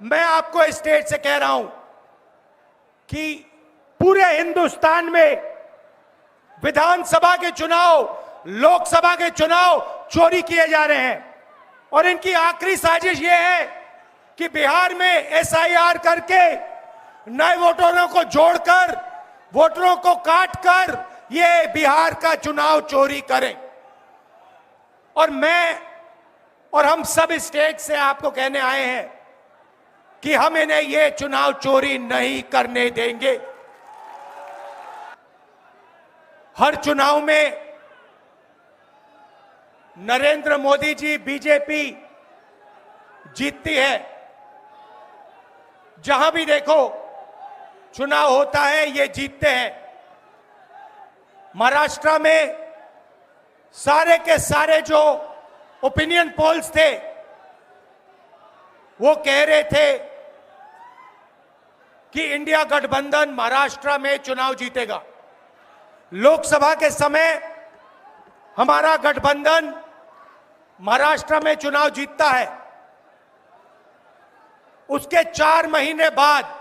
मैं आपको स्टेट से कह रहा हूं कि पूरे हिंदुस्तान में विधानसभा के चुनाव, लोकसभा के चुनाव चोरी किए जा रहे हैं और इनकी आखिरी साजिश यह है कि बिहार में एसआईआर करके नए वोटरों को जोड़कर, वोटरों को काटकर ये बिहार का चुनाव चोरी करें। और मैं और हम सब स्टेट से आपको कहने आए हैं कि हम इन्हें ये चुनाव चोरी नहीं करने देंगे। हर चुनाव में नरेंद्र मोदी जी, बीजेपी जीतती है। जहां भी देखो चुनाव होता है ये जीतते हैं। महाराष्ट्र में सारे के सारे जो ओपिनियन पोल्स थे वो कह रहे थे कि इंडिया गठबंधन महाराष्ट्र में चुनाव जीतेगा। लोकसभा के समय हमारा गठबंधन महाराष्ट्र में चुनाव जीतता है। उसके 4 महीने बाद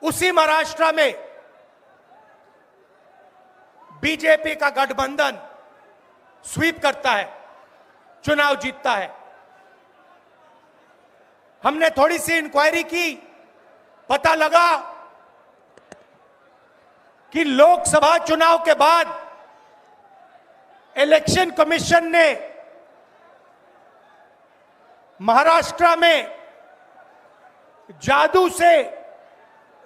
उसी महाराष्ट्र में बीजेपी का गठबंधन स्वीप करता है, चुनाव जीतता है। हमने थोड़ी सी इंक्वायरी की, पता लगा कि लोकसभा चुनाव के बाद इलेक्शन कमीशन ने महाराष्ट्र में जादू से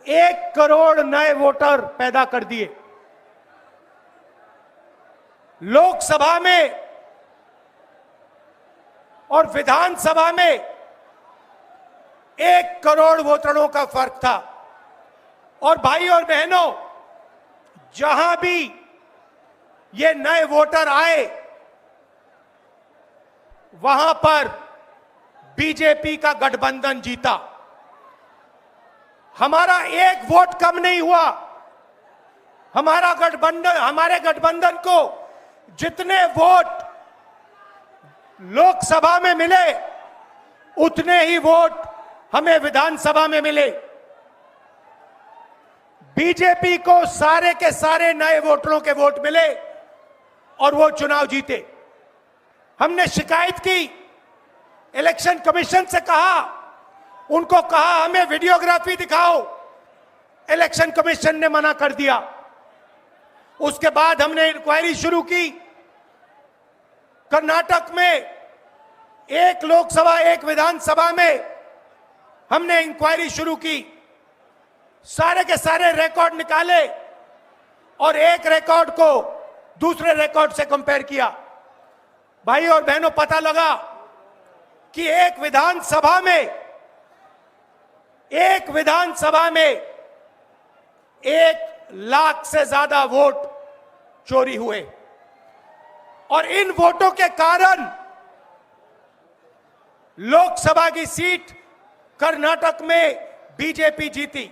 1 करोड़ नए वोटर पैदा कर दिए। लोकसभा में और विधानसभा में 1 करोड़ वोटरों का फर्क था। और भाई और बहनों, जहां भी ये नए वोटर आए वहां पर बीजेपी का गठबंधन जीता। हमारा 1 वोट कम नहीं हुआ। हमारे गठबंधन को जितने वोट लोकसभा में मिले उतने ही वोट हमें विधानसभा में मिले। बीजेपी को सारे के सारे नए वोटरों के वोट मिले और वो चुनाव जीते। हमने शिकायत की, इलेक्शन कमीशन से कहा, उनको कहा हमें वीडियोग्राफी दिखाओ। इलेक्शन कमीशन ने मना कर दिया। उसके बाद हमने इंक्वायरी शुरू की। कर्नाटक में 1 लोकसभा 1 विधानसभा में हमने इंक्वायरी शुरू की। सारे के सारे रिकॉर्ड निकाले और एक रिकॉर्ड को दूसरे रिकॉर्ड से कंपेयर किया। भाई और बहनों, पता लगा कि एक विधानसभा में 1 लाख से ज्यादा वोट चोरी हुए और इन वोटों के कारण लोकसभा की सीट कर्नाटक में बीजेपी जीती।